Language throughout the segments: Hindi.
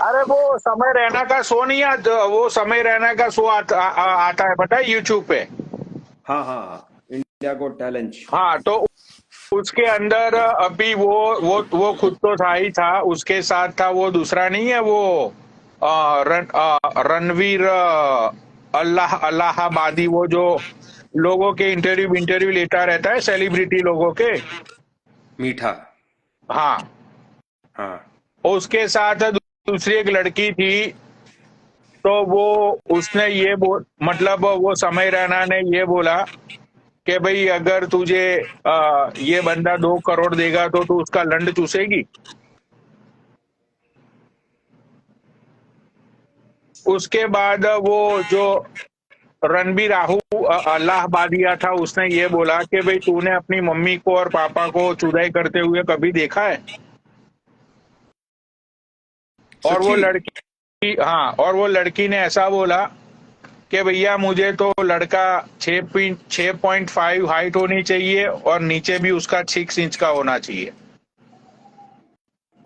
अरे वो समय रैना का शो नहीं वो समय रैना का शो आता है, पता है, यूट्यूब पे। हाँ हाँ हाँ, इंडिया गॉट टैलेंट। हाँ, तो उसके अंदर अभी वो खुद तो था ही था, उसके साथ था वो दूसरा नहीं है वो रणवीर अल्लाह अल्लाहाबादी, वो जो लोगों के इंटरव्यू इंटरव्यू लेता रहता है, सेलिब्रिटी लोगों के। मीठा। हाँ, हाँ। उसके साथ दूसरी एक लड़की थी। तो वो उसने मतलब वो समय रैना ने ये बोला कि भाई अगर तुझे ये बंदा 2 करोड़ देगा तो तू उसका लंड चूसेगी। उसके बाद वो जो रणबीर अल्लाहबादिया था, उसने ये बोला कि भाई तूने अपनी मम्मी को और पापा को चुदाई करते हुए कभी देखा है? और वो सच्ची? लड़की, हाँ, और वो लड़की ने ऐसा बोला कि भैया मुझे तो लड़का 6.5 हाइट होनी चाहिए और नीचे भी उसका 6 इंच का होना चाहिए।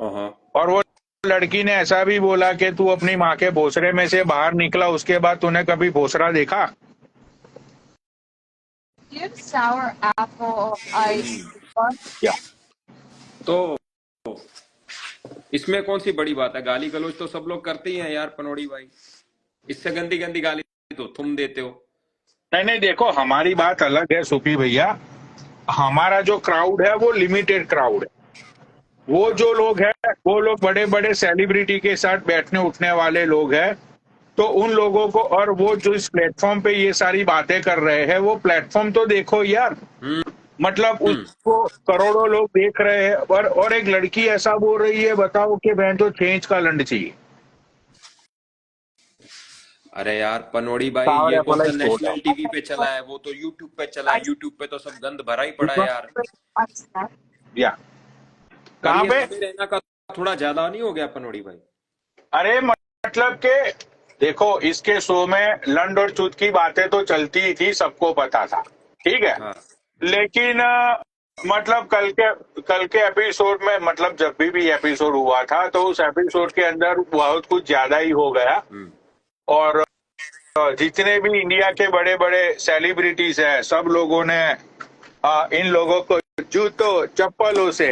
हाँ। और वो लड़की ने ऐसा भी बोला कि तू अपनी माँ के भोसरे में से बाहर निकला, उसके बाद तूने कभी भोसरा देखा? Do you have sour apple ice? क्या? तो इसमें कौन सी बड़ी बात है? गाली गलौज तो सब लोग करते ही हैं यार पनोड़ी भाई। इससे गंदी गंदी गाली तो तुम देते हो। नहीं नहीं, देखो हमारी बात अलग है सुपी भैया। हमारा जो क्राउड है वो लिमिटेड क्राउड है। वो हाँ। जो लोग हैं वो लोग बड़े बड़े सेलिब्रिटी के साथ बैठने उठने वाले लोग हैं। तो उन लोगों को, और वो जो इस प्लेटफॉर्म पे ये सारी बातें कर रहे हैं, वो प्लेटफॉर्म तो देखो यार। हम्म। मतलब हम्म। उसको करोड़ों लोग देख रहे हैं, और एक लड़की ऐसा बोल रही है, बताओ कि बहन तो 6 इंच का लंड चाहिए। अरे यार पनोड़ी भाई, सावर ये कौन सा एप्पल छोड़ नेशनल टीवी पे चला है? वो तो यूट्यूब पे चला है। यूट्यूब पे तो सब गंद भरा ही पड़ा है यार। या पर कहाँ ये पे? समय रहना का थोड़ा ज्यादा नहीं हो गया पनोड़ी भाई? अरे मतलब के देखो, इसके शो में लंड और चूत की बातें तो चलती ही थी, सबको पता था, ठीक है। हाँ। लेकिन मतलब कल के एपिसोड में, मतलब जब भी एपिसोड हुआ था तो उस एपिसोड के अंदर बहुत कुछ ज्यादा ही हो गया। हम्म। और जितने भी इंडिया के बड़े बड़े सेलिब्रिटीज हैं, सब लोगों ने इन लोगों को जूतों चप्पलों से,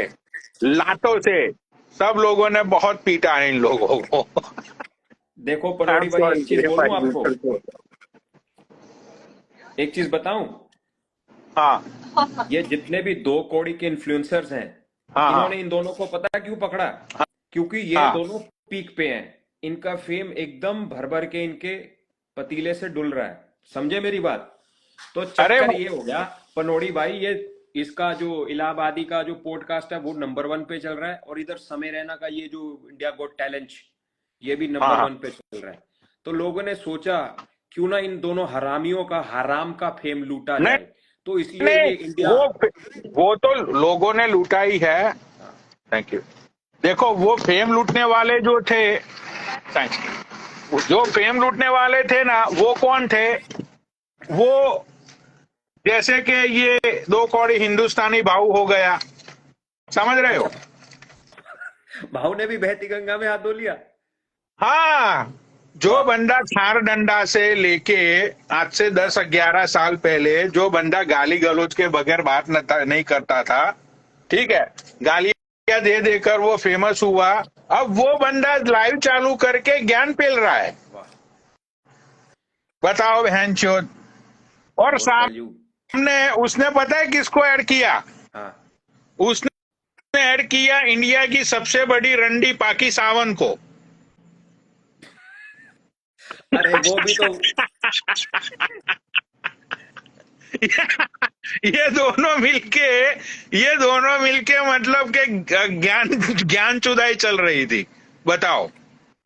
लातों से, सब लोगों ने बहुत पीटा है इन लोगों को। देखो आई पनोड़ी एम भाई, एक चीज सॉरी बोलूं आपको? एक चीज बताऊं? हाँ ये जितने भी 2 कौड़ी के इन्फ्लुएंसर्स हैं, हाँ हाँ इन्होंने इन दोनों को पता है क्यों पकड़ा? क्योंकि ये हाँ। दोनों पीक पे हैं। इनका फेम एकदम भर भर के इनके पतीले से डुल रहा है। समझे मेरी बात? तो अरे चक्कर ये हो गया पनोड़ी भाई, ये इसका जो इलाहाबादी का जो पॉडकास्ट है वो नंबर 1 पे चल रहा है, और इधर समय रैना का ये जो इंडिया गॉट टैलेंट, ये भी हाँ नंबर 1 हाँ। पे चल रहा है। तो लोगों ने सोचा क्यों ना इन दोनों हरामियों का हराम का फेम लूटा नहीं जाए। तो इसलिए नहीं, ये इंडिया। वो तो लोगों ने लूटा ही है। हाँ। Thank you. देखो वो फेम लूटने वाले जो थे, थैंक्स, जो फेम लूटने वाले थे ना, वो कौन थे? वो जैसे कि ये 2 कौड़ी हिंदुस्तानी भाऊ हो गया, समझ रहे अच्छा, हो? भाव ने भी बहती गंगा में हाथ धो लिया। हाँ, जो वाह। बंदा थार डंडा से लेके आज से हाँ। 10-11 साल पहले जो बंदा गाली गलौज के बगैर बात नहीं करता था, ठीक है, गालियां दे देकर वो फेमस हुआ। अब वो बंदा लाइव चालू करके ज्ञान पेल रहा है। वाह। बताओ बहन चोद। और घोर कलयुग। सामने उसने, पता है किसको ऐड किया? हाँ। उसने ऐड किया इंडिया की सबसे बड़ी रंडी पाकि सावन को। अरे वो भी तो। ये दोनों मिलके ये दोनों मिलके मतलब के ज्ञान ज्ञान चुदाई चल रही थी। बताओ।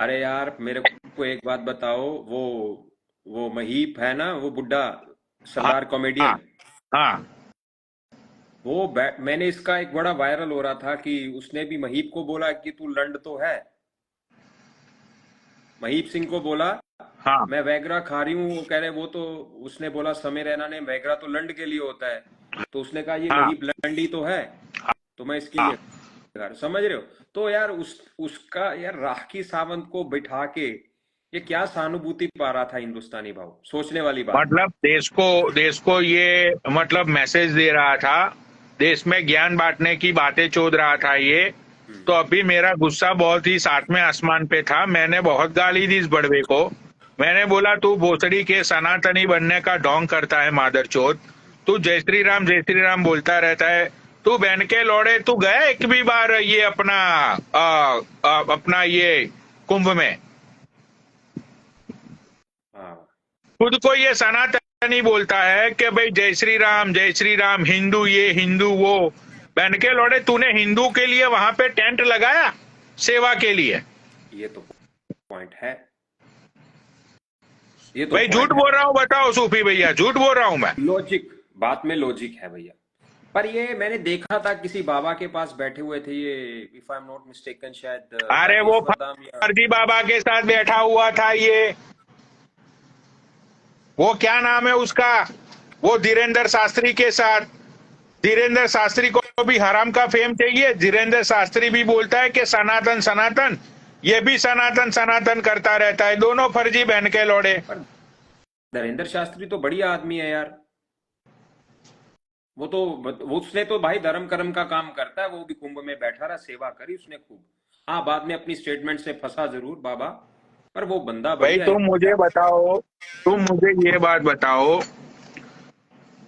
अरे यार मेरे को एक बात बताओ, वो महीप है ना, वो बुड्ढा हाँ सरदार हाँ कॉमेडियन। हाँ मैंने इसका एक बड़ा वायरल हो रहा था कि उसने भी महीप को बोला कि तू लंड तो है। महीप सिंह को बोला हाँ मैं वैगरा खा रही हूँ, वो कह रहे वो तो। उसने बोला समय रैना ने वैगरा तो लंड के लिए होता है। तो उसने कहा ये हाँ महीप लंडी तो है, तो मैं इसके लिए हाँ। कर समझ रहे हो? तो यार उसका यार राखी सावंत को बिठा के ये क्या सहानुभूति पा रहा था हिंदुस्तानी भाव, सोचने वाली बात। मतलब देश को ये मतलब मैसेज दे रहा था, देश में ज्ञान बांटने की बातें चोद रहा था ये। तो अभी मेरा गुस्सा बहुत ही सातवें आसमान पे था। मैंने बहुत गाली दी इस बड़वे को। मैंने बोला तू भोसड़ी के सनातनी बनने का ढोंग करता है मादरचोद। तू जय श्री राम बोलता रहता है। तू बहन के लौड़े, तू गया एक भी बार ये अपना ये कुंभ में? हाँ खुद को ये सनातनी बोलता है कि भाई जय श्री राम, हिंदू ये हिंदू वो। बहन के लौड़े, तूने हिंदू के लिए वहां पे टेंट लगाया सेवा के लिए? ये तो पॉइंट है, ये तो भाई झूठ बोल रहा हूँ, बताओ सूफी भैया, झूठ बोल रहा हूँ मैं? लॉजिक, बात में लॉजिक है भैया। पर ये मैंने देखा था किसी बाबा के पास बैठे हुए थे ये, if I am not mistaken, शायद अरे वो राजेश बदाम या फर्जी बाबा के साथ बैठा हुआ था ये। वो क्या नाम है उसका, वो धीरेन्द्र शास्त्री के साथ। धीरेन्द्र शास्त्री को भी हराम का फेम चाहिए। धीरेन्द्र शास्त्री भी बोलता है कि सनातन सनातन, ये भी सनातन सनातन करता रहता है। दोनों फर्जी बहन के लौड़े। पर धीरेन्द्र शास्त्री तो बढ़िया आदमी है यार। वो उसने तो भाई धर्म कर्म का काम करता है। वो भी कुंभ में बैठा रहा, सेवा करी उसने खूब। हाँ, बाद में अपनी स्टेटमेंट से फंसा जरूर बाबा, पर वो बंदा भाई बढ़िया है। तुम मुझे ये बात बताओ,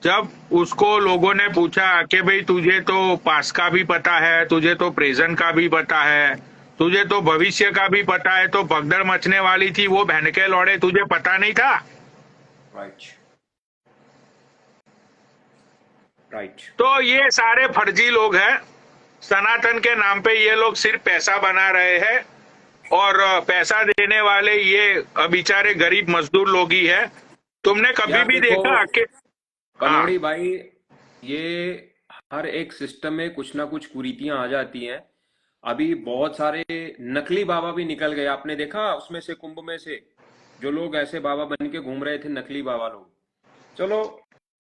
जब उसको लोगों ने पूछा कि भाई तुझे तो पास का भी पता है, तुझे तो प्रेजेंट का भी पता है, तुझे तो भविष्य का भी पता है, तो भगदड़ मचने वाली थी वो बहन के लौड़े, तुझे पता नहीं था? Right right. तो ये सारे फर्जी लोग हैं। सनातन के नाम पे ये लोग सिर्फ पैसा बना रहे हैं, और पैसा देने वाले ये बेचारे गरीब मजदूर लोग ही है। तुमने कभी यार भी देखो देखा कि पनौड़ी भाई, ये हर एक सिस्टम में कुछ ना कुछ कुरीतियां आ जाती हैं। अभी बहुत सारे नकली बाबा भी निकल गए, आपने देखा उसमें से, कुंभ में से जो लोग ऐसे बाबा बन के घूम रहे थे, नकली बाबा लोग। चलो,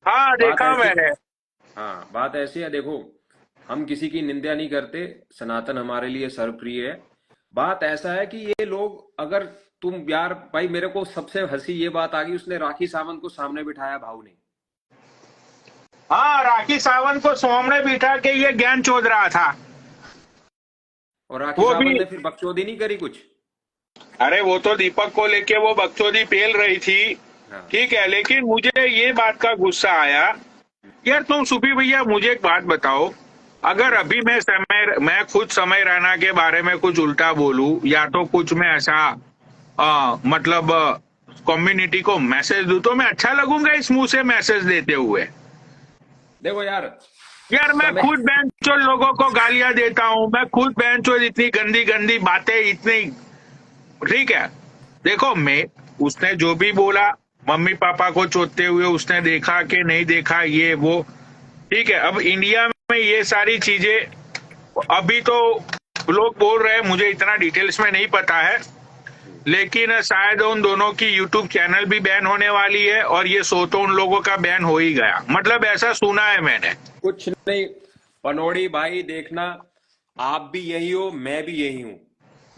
हाँ बात देखा ऐसी, मैंने। हाँ बात ऐसी है। देखो, हम किसी की निंदा नहीं करते, सनातन हमारे लिए सर्वप्रिय है। बात ऐसा है कि ये लोग, अगर तुम यार भाई, मेरे को सबसे हंसी ये बात आ गई, उसने राखी सावंत को सामने बिठाया भाऊ ने, हाँ, राखी सावंत को सामने बिठा के ये ज्ञान चोद रहा था। और राखी वो सावंत भी, ने फिर बकचोदी नहीं करी कुछ। अरे वो तो दीपक को लेके वो बकचोदी पेल रही थी, हाँ ठीक है। लेकिन मुझे ये बात का गुस्सा आया, यार तुम सूफी भैया मुझे एक बात बताओ, अगर अभी मैं खुद समय रैना के बारे में कुछ उल्टा बोलूं, या तो कुछ मैं ऐसा मतलब कम्युनिटी को मैसेज दूं, तो मैं अच्छा लगूंगा इस मुंह से मैसेज देते हुए? देखो यार, मैं समय, खुद बेंचों लोगों को गालियां देता हूं, मैं खुद बेंचों इतनी गंदी गंदी बातें, इतनी, ठीक है। देखो, मैं, उसने जो भी बोला, मम्मी पापा को चोदते हुए उसने देखा कि नहीं देखा, ये वो, ठीक है। अब इंडिया में ये सारी चीजें अभी तो लोग बोल रहे हैं, मुझे इतना डिटेल्स में नहीं पता है, लेकिन शायद उन दोनों की यूट्यूब चैनल भी बैन होने वाली है, और ये शो तो उन लोगों का बैन हो ही गया, मतलब ऐसा सुना है मैंने। कुछ नहीं पनौड़ी भाई, देखना, आप भी यही हो, मैं भी यही हूं।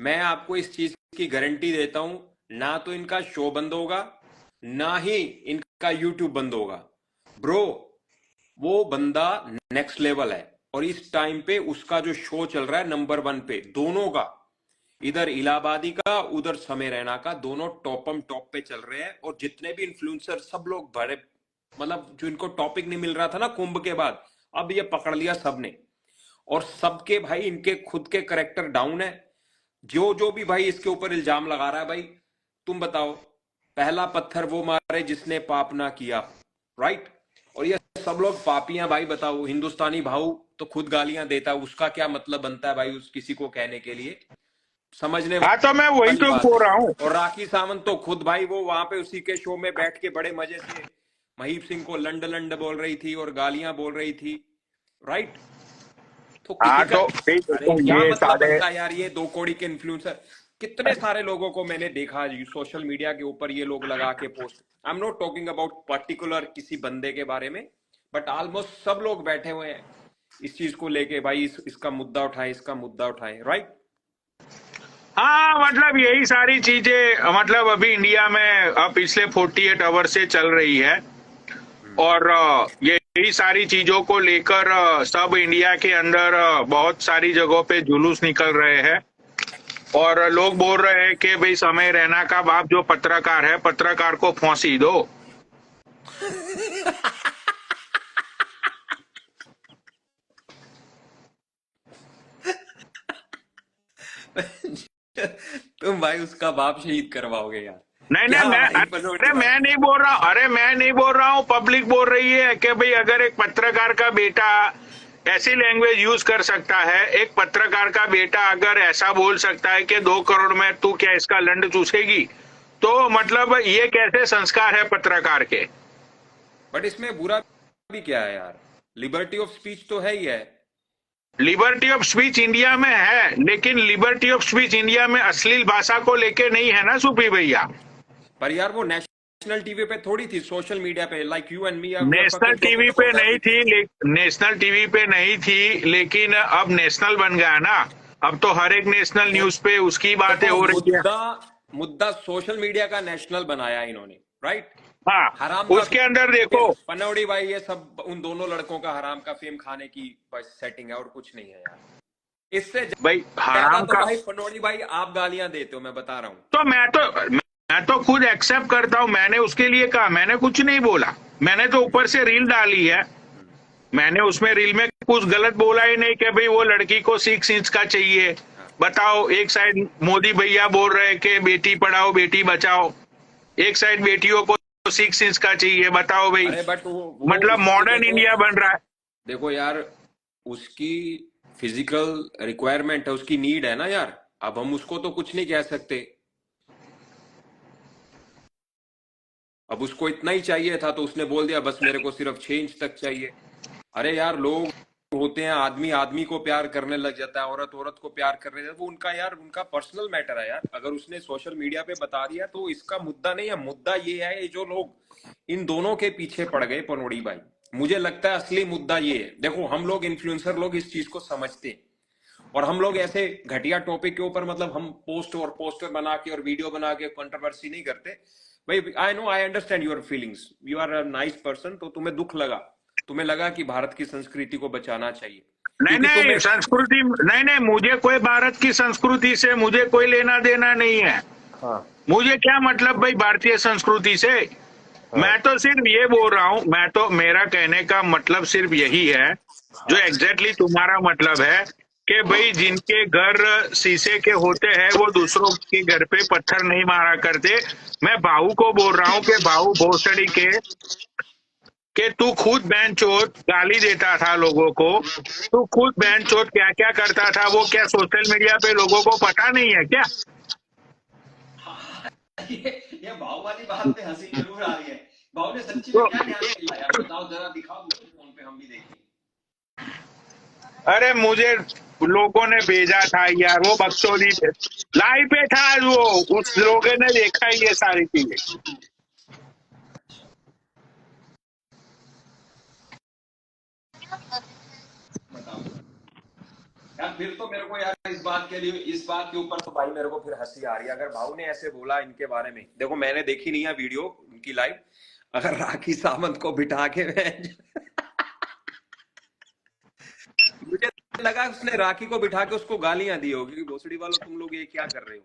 मैं आपको इस चीज की गारंटी देता हूं, ना तो इनका शो बंद होगा, ना ही इनका यूट्यूब बंद होगा। ब्रो, वो बंदा नेक्स्ट लेवल है, और इस टाइम पे उसका जो शो चल रहा है नंबर 1 पे, दोनों का, इधर इलाहाबादी का, उधर समय रैना का, दोनों टॉप पे चल रहे हैं। और जितने भी इन्फ्लुएंसर, सब लोग बड़े, मतलब जो इनको टॉपिक नहीं मिल रहा था ना कुंभ के बाद, अब ये पकड़ लिया सबने। और सबके भाई इनके खुद के करेक्टर डाउन है। जो जो भी भाई इसके ऊपर इल्जाम लगा रहा है, भाई तुम बताओ, पहला पत्थर वो मारे जिसने पाप ना किया, राइट? और ये सब लोग पापियां भाई। बताओ, हिंदुस्तानी भाऊ तो खुद गालियां देता है, उसका क्या मतलब बनता है भाई उस किसी को कहने के लिए? समझने हाँ, तो मैं वही वाली तो बात बोल है। रहा हूँ। और राखी सावंत तो खुद भाई, वो वहां पे उसी के शो में बैठ के बड़े मजे से महीप सिंह को लंड लंड बोल रही थी और गालियां बोल रही थी, राइट? तो हाँ, किसी का, तो अरे क्या ये मतलब सारे, बनता है यार? ये 2 कौड़ी के इन्फ्लुएंसर, कितने सारे लोगों को मैंने देखा सोशल मीडिया के ऊपर ये लोग लगा के post. I am not talking about particular किसी बंदे के बारे में, बट ऑलमोस्ट सब लोग बैठे हुए हैं इस चीज को लेके भाई इसका मुद्दा उठाएं, इसका मुद्दा उठाएं, राइट? हाँ, मतलब यही सारी चीजें मतलब अभी इंडिया में पिछले 48 आवर से चल रही है। और यही सारी चीजों को लेकर सब इंडिया के अंदर बहुत सारी जगहों पे जुलूस निकल रहे हैं और लोग बोल रहे हैं कि भाई समय रैना का बाप जो पत्रकार है, पत्रकार को फांसी दो। तुम भाई उसका बाप शहीद करवाओगे यार? नहीं क्या नहीं, मैं भाई पनोटी अरे भाई? मैं नहीं बोल रहा हूँ, अरे मैं नहीं बोल रहा हूँ, पब्लिक बोल रही है कि भाई अगर एक पत्रकार का बेटा ऐसी लैंग्वेज यूज कर सकता है, एक पत्रकार का बेटा अगर ऐसा बोल सकता है कि 2 करोड़ में तू क्या इसका लंड चूसेगी, तो मतलब ये कैसे संस्कार है पत्रकार के? बट इसमें बुरा भी क्या है यार? लिबर्टी ऑफ स्पीच तो है ही है। लिबर्टी ऑफ स्पीच इंडिया में है, लेकिन लिबर्टी ऑफ स्पीच इंडिया में अश्लील भाषा को लेके नहीं है ना सुपी भैया। पर यार वो नेशनल टीवी पे थोड़ी थी, सोशल मीडिया पे, like you and me. National TV पे नहीं थी, नेशनल टीवी पे नहीं थी, लेकिन अब नेशनल बन गया ना। अब तो हर एक नेशनल न्यूज पे उसकी बातें हो रही है। मुद्दा सोशल मीडिया का नेशनल बनाया इन्होंने, राइट? हाँ, हराम उसके अंदर देखो पनौड़ी भाई, ये सब उन दोनों लड़कों का हराम का फेम खाने की बस सेटिंग है और कुछ नहीं है यार। इससे भाई हराम तो का भाई पनौड़ी भाई आप गालियां देते हो, मैं बता रहा हूँ। तो मैं तो खुद एक्सेप्ट करता हूँ, मैंने उसके लिए कहा, मैंने कुछ नहीं बोला, मैंने तो ऊपर से रील डाली है, मैंने उसमें रील में कुछ गलत बोला ही नहीं कि भाई वो लड़की को 6 इंच का चाहिए। बताओ, एक साइड मोदी भैया बोल रहे हैं कि बेटी पढ़ाओ बेटी बचाओ, एक साइड बेटियों को 6 इंच का चाहिए। बताओ भाई, बट मतलब मॉडर्न इंडिया बन रहा है। देखो यार, उसकी फिजिकल रिक्वायरमेंट है, उसकी नीड है ना यार। अब हम उसको तो कुछ नहीं कह सकते। अब उसको इतना ही चाहिए था तो उसने बोल दिया बस मेरे को सिर्फ 6 इंच तक चाहिए। अरे यार, लोग होते हैं, आदमी आदमी को प्यार करने लग जाता है, औरत औरत को प्यार करने लगता है, वो उनका यार उनका पर्सनल मैटर है यार। अगर उसने सोशल मीडिया पे बता दिया तो इसका मुद्दा नहीं है। मुद्दा ये है, ये जो लोग इन दोनों के पीछे पड़ गए पनौड़ी भाई, मुझे लगता है असली मुद्दा ये है। देखो, हम लोग इन्फ्लुएंसर लोग इस चीज को समझते हैं और हम लोग ऐसे घटिया टॉपिक के ऊपर मतलब हम पोस्टर बना के और वीडियो बना के कंट्रोवर्सी नहीं करते भाई। I know, I understand your feelings, you are a nice person. तो तुम्हें दुख लगा, तुम्हें लगा कि भारत की संस्कृति को बचाना चाहिए। नहीं संस्कृति नहीं, मुझे कोई भारत की संस्कृति से मुझे कोई लेना देना नहीं है। हाँ। मुझे क्या मतलब भाई भारतीय संस्कृति से। हाँ। मैं तो सिर्फ ये बोल रहा हूँ, मेरा कहने का मतलब सिर्फ यही है, जो एग्जैक्टली तुम्हारा मतलब है कि भाई जिनके घर शीशे के होते हैं वो दूसरों के घर पे पत्थर नहीं मारा करते। मैं भाऊ को बोल रहा हूँ कि भाऊ भोसड़ी के तू खुद बैन चोट गाली देता था लोगों को, तू खुद बैन चोट क्या क्या करता था, वो क्या सोशल मीडिया पे लोगों को पता नहीं है क्या? ये भाव वाली बात पे हंसी जरूर आ रही है। भाव ने सच्ची में क्या न्याय किया यार? बताओ जरा, दिखाओ मुझे फोन पे, हम भी देखें। अरे मुझे लोगों ने भेजा था यार, वो बकचोदी लाइव पे था, वो उस लोगों ने देखा ये सारी चीजें। यार फिर तो मेरे को यार इस बात के ऊपर तो भाई मेरे को फिर हंसी आ रही है। अगर भाऊ ने ऐसे बोला इनके बारे में, देखो मैंने देखी नहीं है वीडियो उनकी लाइव, अगर राखी सावंत को बिठा के मुझे लगा उसने राखी को बिठा के उसको गालियां दी होगी कि भोसड़ी वालों तुम लोग ये क्या कर रहे हो।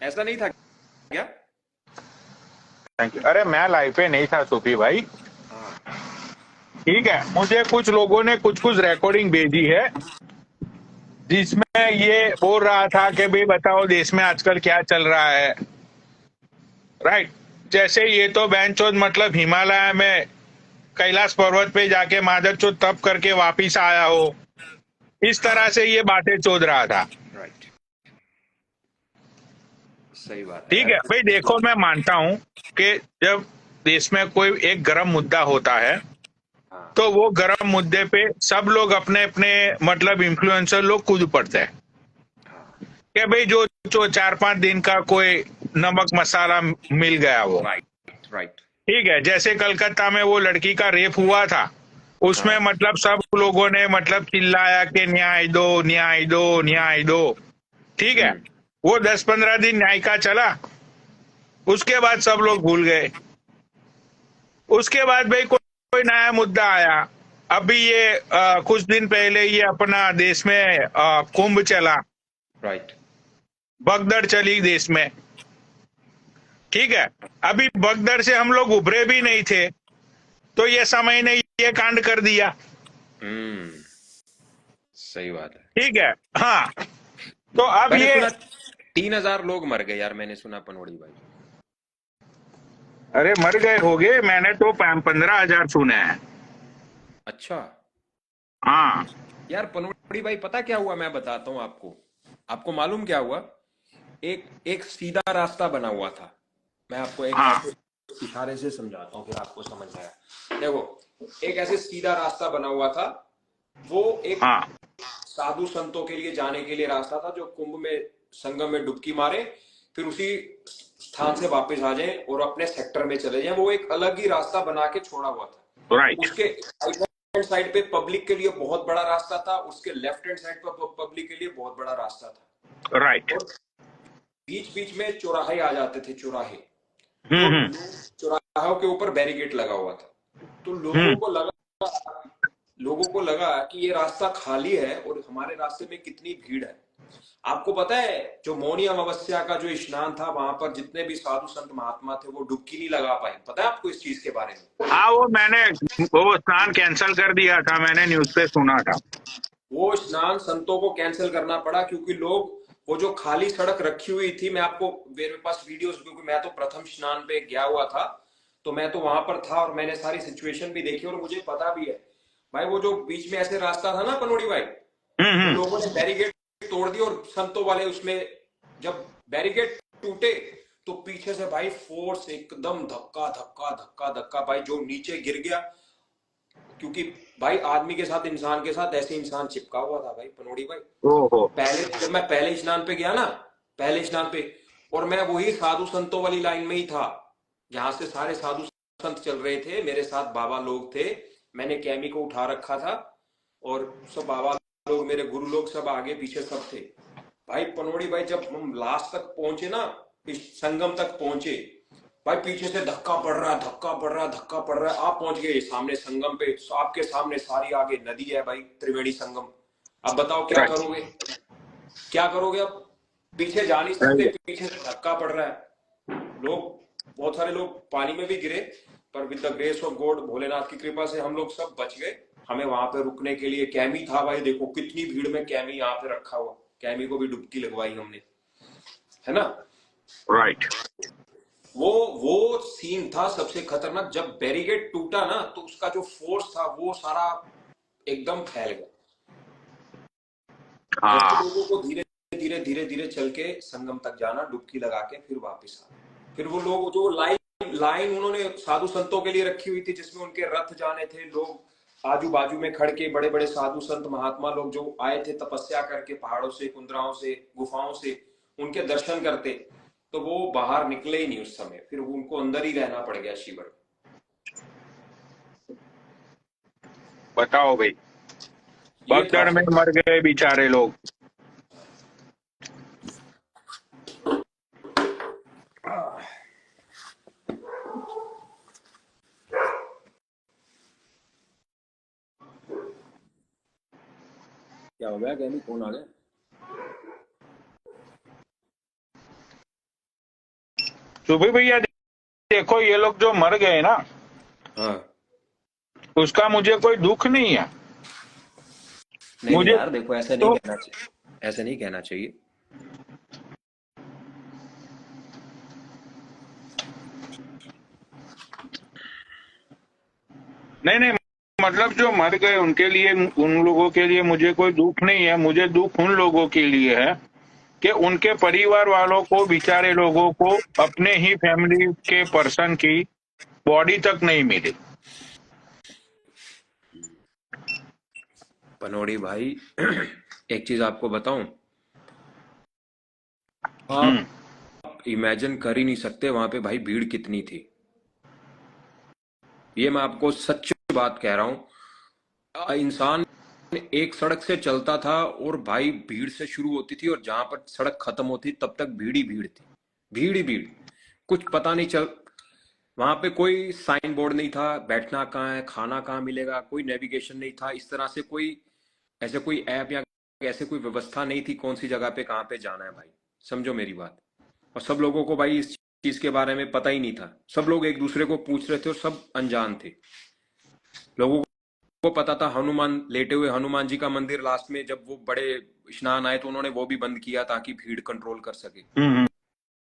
ऐसा नहीं था क्या? Thank you. अरे मैं लाइव पे नहीं था सुपी भाई, ठीक है। मुझे कुछ लोगों ने कुछ रिकॉर्डिंग भेजी है जिसमें ये बोल रहा था कि भाई बताओ देश में आजकल क्या चल रहा है, राइट। जैसे ये तो बैंचोद मतलब हिमालय में कैलाश पर्वत पे जाके मादर चोद तप करके वापिस आया हो, इस तरह से ये बातें चोद रहा था। राइट, सही बात। ठीक है भाई, देखो मैं मानता हूं कि जब देश में कोई एक गर्म मुद्दा होता है तो वो गर्म मुद्दे पे सब लोग अपने अपने मतलब इन्फ्लुएंसर लोग कूद पड़ते हैं कि भाई जो 4-5 दिन का कोई नमक मसाला मिल गया वो, राइट। ठीक है, जैसे कलकत्ता में वो लड़की का रेप हुआ था, उसमें हाँ। मतलब सब लोगों ने मतलब चिल्लाया कि न्याय दो, न्याय दो, न्याय दो। ठीक है, हम्म। वो 10-15 दिन न्याय का चला, उसके बाद सब लोग भूल गए। उसके बाद भाई कोई नया मुद्दा आया। अभी ये कुछ दिन पहले ये अपना देश में कुंभ चला, राइट। भगदड़ चली देश में। ठीक है, अभी भगदड़ से हम लोग उभरे भी नहीं थे, तो ये समय ने ये कांड कर दिया। हम्म। सही बात है। ठीक है, हाँ। तो अब मैंने ये, सुना 3,000 लोग मर गए यार, मैंने सुना पनोड़ी भाई। अरे मर गए होगे, मैंने तो 15,000 सुने हैं। अच्छा। हाँ यार पनोड़ी भाई पता क्या हुआ, मैं बताता हूँ आपको। आपको मालूम क्या हुआ? एक एक सीधा रास्ता बना हुआ था। मैं आपको एक हाँ ऐसे इशारे से समझाता हूँ, फिर आपको समझ आया। देखो, एक ऐसे सीधा रास्ता बना हुआ था। वो एक हाँ। साधु संतों के लिए जाने के लिए रास्ता था, जो कुंभ में संगम में डुबकी मारे, फिर उसी स्थान से वापस आ जाएं और अपने सेक्टर में चले जाएं। वो एक अलग ही रास्ता बना के छोड़ा हुआ था। राइट उसके राइट हैंड साइड पे पब्लिक के लिए बहुत बड़ा रास्ता था, उसके लेफ्ट हैंड साइड पर पब्लिक के लिए बहुत बड़ा रास्ता था। राइट। और बीच बीच में चौराहे आ जाते थे, चौराहे। तो हम्म। चौराहों के ऊपर बैरिकेड लगा हुआ था। तो हम्म। लोगों को लगा कि ये रास्ता खाली है और हमारे रास्ते में कितनी भीड़ है। आपको पता है, जो मौनी अमावस्या का जो स्नान था, वहां पर जितने भी साधु संत महात्मा थे वो डुबकी नहीं लगा पाए। पता है आपको इस चीज के बारे में? हाँ, वो मैंने वो स्नान कैंसल कर दिया था, मैंने न्यूज पे सुना था। वो स्नान संतों को कैंसिल करना पड़ा, क्योंकि लोग, वो जो खाली सड़क रखी हुई थी, मैं आपको, मेरे पास वीडियोस, क्योंकि मैं तो प्रथम स्नान पे गया हुआ था, तो मैं तो वहां पर था और मैंने सारी सिचुएशन भी देखी और मुझे पता भी है। भाई वो जो बीच में ऐसे रास्ता था ना पनोड़ी भाई, वो हम्म। लोगों ने बैरिकेड तोड़ दी और संतों वाले उसमें, जब बैरिकेड टूटे तो पीछे से भाई फोर्स एकदम धक्का धक्का धक्का धक्का, भाई जो नीचे गिर गया। क्योंकि भाई आदमी के साथ, इंसान के साथ ऐसे इंसान चिपका हुआ था भाई पनोड़ी भाई। ओहो। पहले जब मैं पहले स्नान पे गया ना, पहले स्नान पे, और मैं वही साधु संतों वाली लाइन में ही था, जहां से सारे साधु संत चल रहे थे, मेरे साथ बाबा लोग थे। मैंने कैमी को उठा रखा था और सब बाबा लोग, मेरे गुरु लोग सब आगे पीछे सब थे। भाई पनोड़ी भाई, जब हम लास्ट तक पहुंचे ना, इस संगम तक पहुंचे, भाई पीछे से धक्का पड़ रहा है, धक्का पड़ रहा है, धक्का पड़ रहा है। आप पहुंच गए सामने संगम पे, आपके सामने सारी आगे नदी है भाई, त्रिवेणी संगम। अब बताओ क्या राइट। करोगे? क्या करोगे अब? पीछे जा नहीं सकते, पीछे से धक्का पड़ रहा है। लोग, बहुत सारे लोग पानी में भी गिरे, पर with the grace of God, Bholenath की कृपा से हम लोग सब बच गए। हमें वहां पे रुकने के लिए कैमी था भाई, देखो कितनी भीड़ में कैमी यहाँ पे रखा हुआ। कैमी को भी डुबकी लगवाई हमने, है ना। राइट। वो सीन था सबसे खतरनाक। जब बैरिकेड टूटा ना, तो उसका जो फोर्स था वो सारा एकदम फैल गया। और फिर हाँ। लोगों को धीरे धीरे धीरे धीरे चल के संगम तक जाना, डुबकी लगा के फिर वापस आना। फिर वो लोग जो लाइन लाइन उन्होंने साधु संतों के लिए रखी हुई थी, जिसमें उनके रथ जाने थे, लोग आजू बाजू में खड़ के, बड़े बड़े साधु संत महात्मा लोग जो आए थे तपस्या करके पहाड़ों से, कुंद्राओं से, गुफाओं से, उनके दर्शन करते, तो वो बाहर निकले ही नहीं उस समय। फिर उनको अंदर ही रहना पड़ गया शिविर। बताओ भाई, ये था भगदड़ में सर। मर गए बेचारे लोग। क्या हो गया? कैमी कौन आ गया? सुबह भैया, देखो ये लोग जो मर गए ना, हाँ। उसका मुझे कोई दुख नहीं है। नहीं नहीं मुझे यार, देखो ऐसा नहीं तो कहना चाहिए, ऐसा नहीं कहना चाहिए। नहीं नहीं, मतलब जो मर गए उनके लिए, उन लोगों के लिए मुझे कोई दुख नहीं है। मुझे दुख उन लोगों के लिए है कि उनके परिवार वालों को, बेचारे लोगों को, अपने ही फैमिली के पर्सन की बॉडी तक नहीं मिली। पनोड़ी भाई एक चीज आपको बताऊं, हम्म। आप इमेजिन कर ही नहीं सकते वहां पे भाई भीड़ कितनी थी। ये मैं आपको सच्ची बात कह रहा हूँ। इंसान एक सड़क से चलता था और भाई भीड़ से शुरू होती थी और जहां पर सड़क खत्म होती तब तक भीड़ ही भीड़ थी, भीड़ ही भीड़। कुछ पता नहीं चल, वहां पे कोई साइन बोर्ड नहीं था, बैठना कहाँ है, खाना कहाँ मिलेगा, कोई नेविगेशन नहीं था इस तरह से, कोई ऐसे कोई ऐप या ऐसे कोई व्यवस्था नहीं थी कौन सी जगह पे कहाँ पे जाना है भाई। समझो मेरी बात। और सब लोगों को भाई इस चीज के बारे में पता ही नहीं था, सब लोग एक दूसरे को पूछ रहे थे और सब अनजान थे। लोगों को पता था हनुमान लेटे हुए, हनुमान जी का मंदिर लास्ट में जब वो बड़े स्नान आए तो उन्होंने वो भी बंद किया ताकि भीड़ कंट्रोल कर सके। हम्म,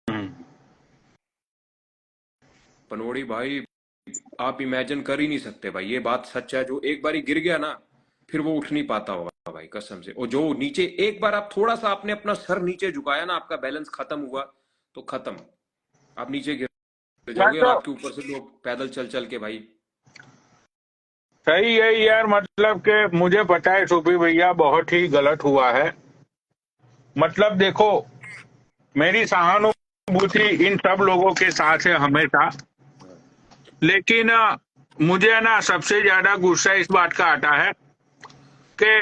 हम्म। पनोड़ी भाई आप इमेजिन कर ही नहीं सकते भाई, ये बात सच है। जो एक बार गिर गया ना फिर वो उठ नहीं पाता होगा भाई कसम से। और जो नीचे एक बार आप थोड़ा सा आपने अपना सर नीचे झुकाया ना, आपका बैलेंस खत्म हुआ तो खत्म, आप नीचे गिर मैं जाओगे और तो आपके ऊपर से लोग पैदल चल चल के भाई। सही है यार, मतलब कि मुझे पता है सूफी भैया बहुत ही गलत हुआ है। मतलब देखो, मेरी सहानुभूति इन सब लोगों के साथ है हमेशा। लेकिन मुझे है ना सबसे ज्यादा गुस्सा इस बात का आता है कि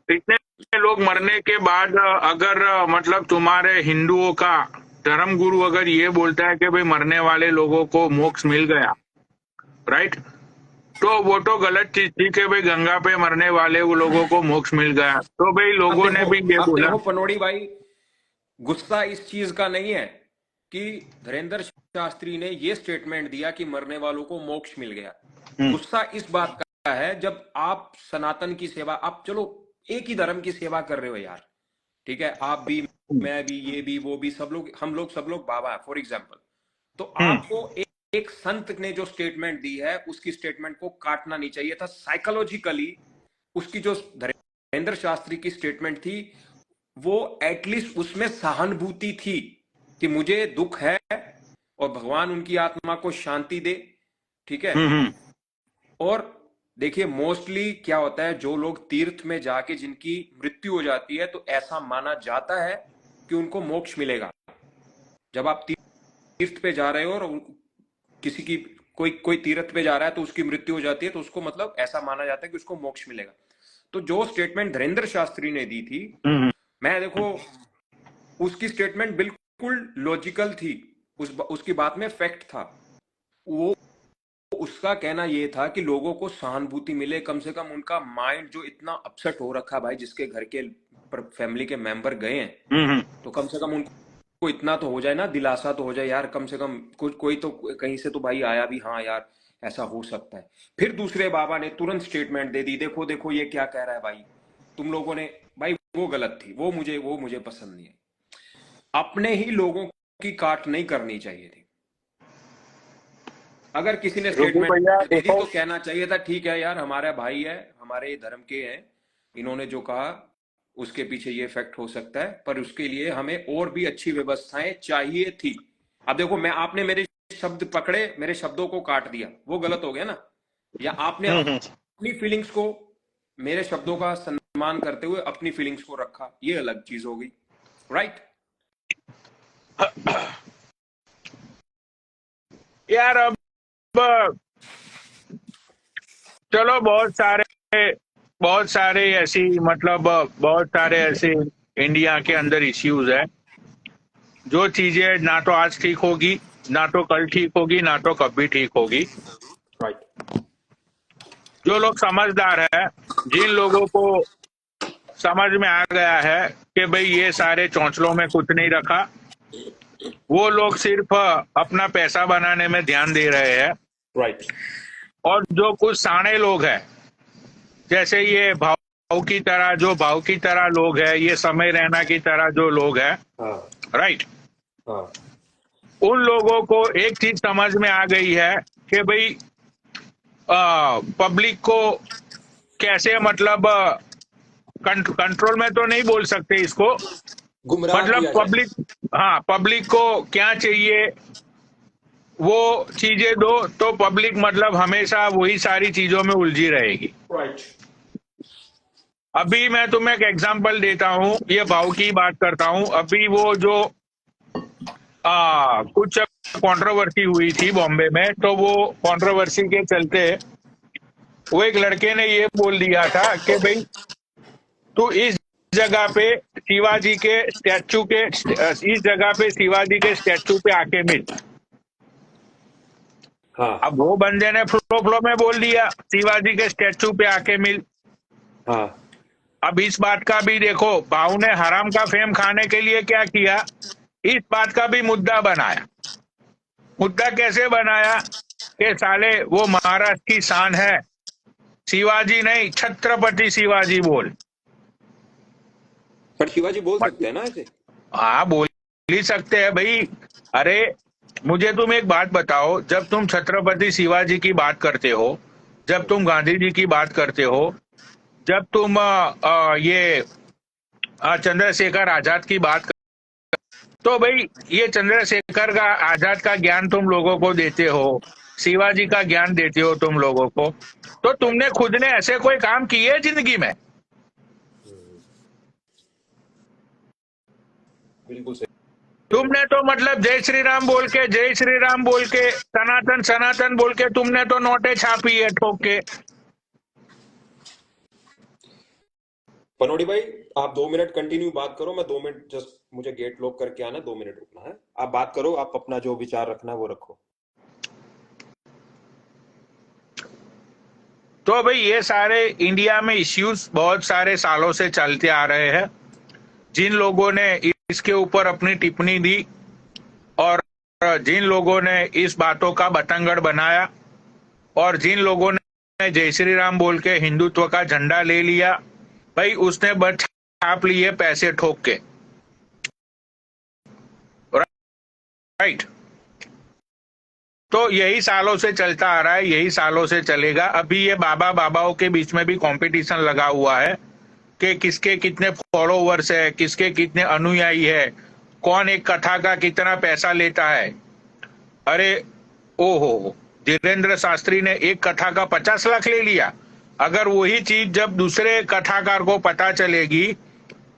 इतने लोग मरने के बाद अगर मतलब तुम्हारे हिंदुओं का धर्म गुरु अगर ये बोलता है कि भाई मरने वाले लोगों को मोक्ष मिल गया, राइट, तो वो तो गलत चीज थी कि भाई गंगा पे मरने वाले वो लोगों को मोक्ष मिल गया, तो भाई लोगों ने भी ये अब बोला। देखो पनोड़ी भाई, गुस्सा इस चीज का नहीं है कि धीरेन्द्र शास्त्री ने ये स्टेटमेंट दिया कि मरने वालों को मोक्ष मिल गया। गुस्सा इस बात का है जब आप सनातन की सेवा, आप चलो एक ही धर्म की सेवा कर रहे हो यार, ठीक है, आप भी मैं भी ये भी वो भी सब लोग, हम लोग सब लोग बाबा है फॉर एग्जाम्पल, तो आपको एक संत ने जो स्टेटमेंट दी है उसकी स्टेटमेंट को काटना नहीं चाहिए था साइकोलॉजिकली। उसकी जो धीरेन्द्र शास्त्री की स्टेटमेंट थी वो एटलीस्ट उसमें सहानुभूति थी कि मुझे दुख है और भगवान उनकी आत्मा को शांति दे, ठीक है। और देखिए मोस्टली क्या होता है, जो लोग तीर्थ में जाके जिनकी मृत्यु हो जाती है तो ऐसा माना जाता है कि उनको मोक्ष मिलेगा। जब आप तीर्थ पे जा रहे हो और किसी की कोई तीर्थ पे जा रहा है तो उसकी मृत्यु हो जाती है तो उसको मतलब ऐसा माना जाता है कि उसको मोक्ष मिलेगा। तो जो स्टेटमेंट धीरेन्द्र शास्त्री ने दी थी, मैं देखो उसकी स्टेटमेंट बिल्कुल लॉजिकल थी, उसकी बात में फैक्ट था। वो उसका कहना ये था कि लोगों को सहानुभूति मिले, कम से कम उनका माइंड जो इतना अपसेट हो रखा भाई, जिसके घर के फैमिली के मेंबर गए हैं तो कम से कम उनको इतना तो हो जाए ना, दिलासा तो हो जाए यार, कम से कम कोई तो कहीं से तो भाई आया भी, हाँ यार ऐसा हो सकता है। फिर दूसरे बाबा ने तुरंत स्टेटमेंट दे दी, देखो देखो ये क्या कह रहा है भाई, तुम लोगों ने भाई, वो गलत थी, वो मुझे पसंद नहीं है। अपने ही लोगों की काट नहीं करनी चाहिए थी। अगर किसी ने रुको स्टेटमेंट भैया दे दी देखो, तो कहना चाहिए था ठीक है यार, हमारा भाई है, हमारे धर्म के हैं, इन्होंने जो कहा उसके पीछे ये फैक्ट हो सकता है, पर उसके लिए हमें और भी अच्छी व्यवस्थाएं चाहिए थी। अब देखो मैं, आपने मेरे शब्द पकड़े, मेरे शब्दों को काट दिया, वो गलत हो गया ना। या आपने अपनी फीलिंग्स को मेरे शब्दों का सम्मान करते हुए अपनी फीलिंग्स को रखा, ये अलग चीज हो गई, राइट। यार अब चलो बहुत सारे ऐसी मतलब बहुत सारे ऐसे इंडिया के अंदर इश्यूज है, जो चीजें ना तो आज ठीक होगी, ना तो कल ठीक होगी, ना तो कभी ठीक होगी। राइट। जो लोग समझदार है, जिन लोगों को समझ में आ गया है कि भाई ये सारे चौंचलों में कुछ नहीं रखा, वो लोग सिर्फ अपना पैसा बनाने में ध्यान दे रहे हैं। राइट। और जो कुछ साणे लोग हैं, जैसे ये भाव की तरह, जो भाव की तरह लोग हैं, ये समय रैना की तरह जो लोग हैं, राइट, उन लोगों को एक चीज समझ में आ गई है कि भाई पब्लिक को कैसे मतलब कंट्रोल में तो नहीं बोल सकते इसको, मतलब पब्लिक, हाँ, पब्लिक को क्या चाहिए वो चीजें दो तो पब्लिक मतलब हमेशा वही सारी चीजों में उलझी रहेगी। राइट। अभी मैं तुम्हें एक एग्जांपल देता हूं, ये भाव की बात करता हूं। अभी वो जो कुछ कंट्रोवर्सी हुई थी बॉम्बे में, तो वो कंट्रोवर्सी के चलते वो एक लड़के ने ये बोल दिया था कि भाई तू इस जगह पे शिवाजी के स्टैचू के इस जगह पे शिवाजी के स्टैचू पे आके मिल। हाँ अब वो बंदे ने फ्लो फ्लो में बोल दिया शिवाजी के स्टैचू पे आके मिल। हाँ अब इस बात का भी देखो, बाहू ने हराम का फेम खाने के लिए क्या किया, इस बात का भी मुद्दा बनाया। मुद्दा कैसे बनाया कि साले वो महाराष्ट्र की शान है, शिवाजी नहीं छत्रपति शिवाजी बोल। पर शिवाजी बोल सकते हैं ना ऐसे? हाँ बोल ही सकते हैं भाई। अरे मुझे तुम एक बात बताओ, जब तुम छत्रपति शिवाजी की बात करते हो, जब तुम गांधी जी की बात करते हो, जब तुम चंद्रशेखर आजाद की बात तो भाई ये चंद्रशेखर का आजाद का ज्ञान तुम लोगों को देते हो, शिवाजी का ज्ञान देते हो तुम लोगों को, तो तुमने खुद ने ऐसे कोई काम किए जिंदगी में? बिल्कुल सही। तुमने तो मतलब जय श्री राम बोल के, जय श्री राम बोल के, सनातन सनातन बोल के तुमने तो नोटें छापी है ठोक के। पनोड़ी भाई आप 2 मिनट कंटिन्यू बात करो, मैं 2 मिनट जस्ट मुझे गेट लॉक करके आना, 2 मिनट रुकना है। आप बात करो, आप अपना जो विचार रखना है वो रखो। तो भाई ये सारे इंडिया में इश्यूज बहुत सारे सालों से चलते आ रहे हैं। जिन लोगों ने इसके ऊपर अपनी टिप्पणी दी और जिन लोगों ने इस बातों का बतंगड़ बनाया और जिन लोगों ने जय श्री राम बोल के हिंदुत्व का झंडा ले लिया, भाई उसने बस छाप लिए पैसे ठोक के। राइट। तो यही सालों से चलता आ रहा है, यही सालों से चलेगा। अभी ये बाबा बाबाओं के बीच में भी कंपटीशन लगा हुआ है कि किसके कितने फॉलोवर्स है, किसके कितने अनुयायी है, कौन एक कथा का कितना पैसा लेता है। अरे ओहो, धीरेन्द्र शास्त्री ने एक कथा का 50 लाख ले लिया। अगर वही चीज जब दूसरे कथाकार को पता चलेगी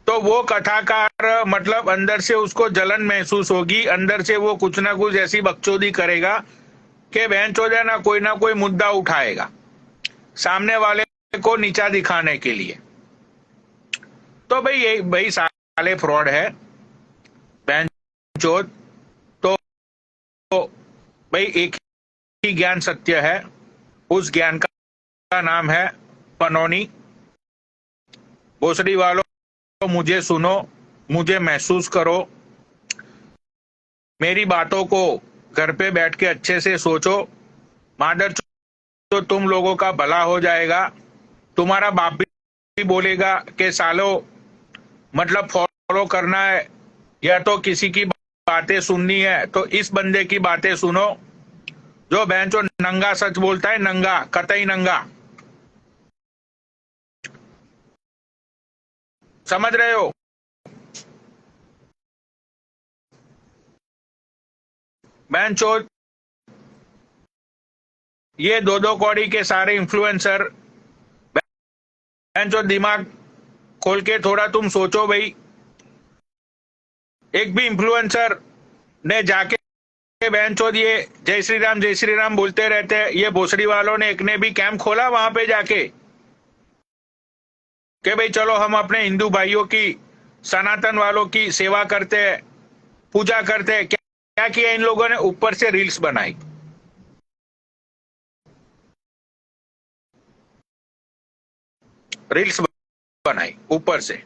तो वो कथाकार मतलब अंदर से उसको जलन महसूस होगी, अंदर से वो कुछ ना कुछ ऐसी बकचोदी करेगा कि बहनचोद ना कोई मुद्दा उठाएगा सामने वाले को नीचा दिखाने के लिए। तो भाई ये भाई साले फ्रॉड है बहनचोद। तो भाई एक ही ज्ञान सत्य है, उस ज्ञान का नाम है पनौनी। भोसड़ी वालों मुझे सुनो, मुझे महसूस करो, मेरी बातों को घर पे बैठ के अच्छे से सोचो। मादर तो तुम लोगों का भला हो जाएगा। तुम्हारा बाप भी बोलेगा कि सालो मतलब फॉलो करना है या तो किसी की बातें सुननी है तो इस बंदे की बातें सुनो जो बहनचो नंगा सच बोलता है, नंगा कतई नंगा। समझ रहे हो? बहनचो ये दो कौड़ी के सारे इन्फ्लुएंसर, बहनचो दिमाग खोल के थोड़ा तुम सोचो भाई। एक भी इन्फ्लुएंसर ने जाके बहनचोद ये जय श्री राम बोलते रहते हैं, ये भोसड़ी वालों ने एक ने भी कैंप खोला वहां पे जाके कि भाई चलो हम अपने हिंदू भाइयों की, सनातन वालों की सेवा करते हैं, पूजा करते हैं? क्या किया इन लोगों ने? ऊपर से रील्स बनाई। रील्स बनाई ऊपर से।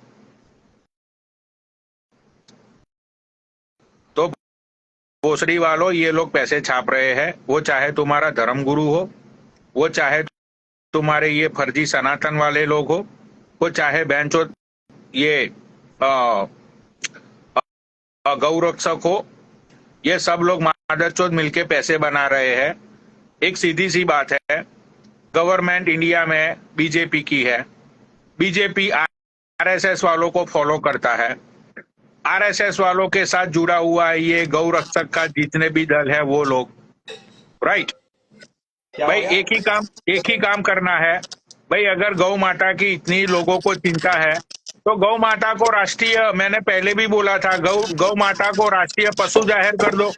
तो भोसड़ी वालों ये लोग पैसे छाप रहे हैं, वो चाहे तुम्हारा धर्म गुरु हो, वो चाहे तुम्हारे ये फर्जी सनातन वाले लोग हो, वो चाहे बेंचो ये गौरक्षक हो, ये सब लोग मादरचोद मिलके पैसे बना रहे हैं। एक सीधी सी बात है, गवर्नमेंट इंडिया में बीजेपी की है, बीजेपी आरएसएस वालों को फॉलो करता है, आरएसएस वालों के साथ जुड़ा हुआ है ये गौरक्षक का जितने भी दल है वो लोग। राइट भाई, एक ही काम करना है भाई। अगर गौ माता की इतनी लोगों को चिंता है तो गौ माता को राष्ट्रीय, मैंने पहले भी बोला था, गौ माता को राष्ट्रीय पशु जाहिर कर दो।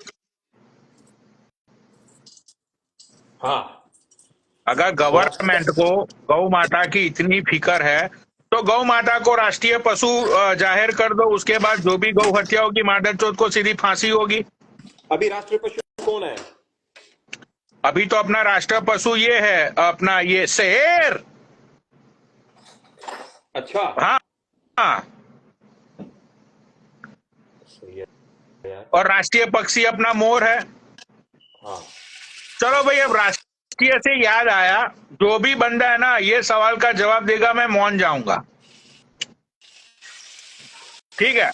हाँ, अगर थोड़ा गवर्नमेंट को गौ माता की इतनी फिक्र है तो गौ माता को राष्ट्रीय पशु जाहिर कर दो। उसके बाद जो भी गौ हत्या होगी मादर चौथ को सीधी फांसी होगी। अभी राष्ट्रीय पशु कौन है? अभी तो अपना राष्ट्रीय पशु ये है, अपना ये शेर। अच्छा, हाँ हाँ। सही है यार। और राष्ट्रीय पक्षी अपना मोर है। हाँ, चलो भाई, अब राष्ट्रीय से याद आया, जो भी बंदा है ना ये सवाल का जवाब देगा मैं मौन जाऊंगा। ठीक है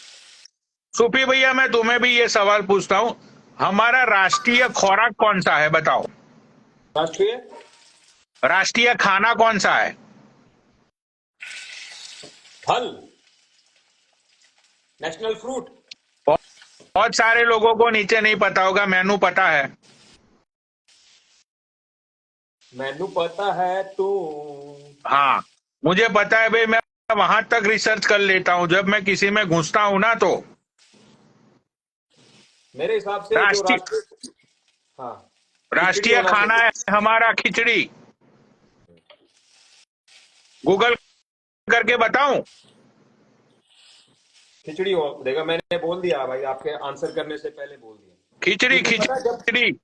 सूफी भैया, मैं तुम्हें भी ये सवाल पूछता हूं, हमारा राष्ट्रीय खुराक कौन सा है बताओ? राष्ट्रीय राष्ट्रीय खाना कौन सा है? फल, नेशनल फ्रूट। बहुत बहुत सारे लोगों को नीचे नहीं पता होगा, मेनू पता है। मेनू पता है तो? हाँ मुझे पता है भाई, मैं वहां तक रिसर्च कर लेता हूं जब मैं किसी में घुसता हूं ना। तो मेरे हिसाब से जो राष्ट्रीय राष्ट्रीय, हाँ, खिचड़ी राष्ट्रीय होना खाना चाहिए। है हमारा खिचड़ी। गूगल करके बताऊं? खिचड़ी हो देगा, मैंने बोल दिया भाई, आपके आंसर करने से पहले बोल दिया। खिचड़ी क्योंकि पता है, खिचड़ी।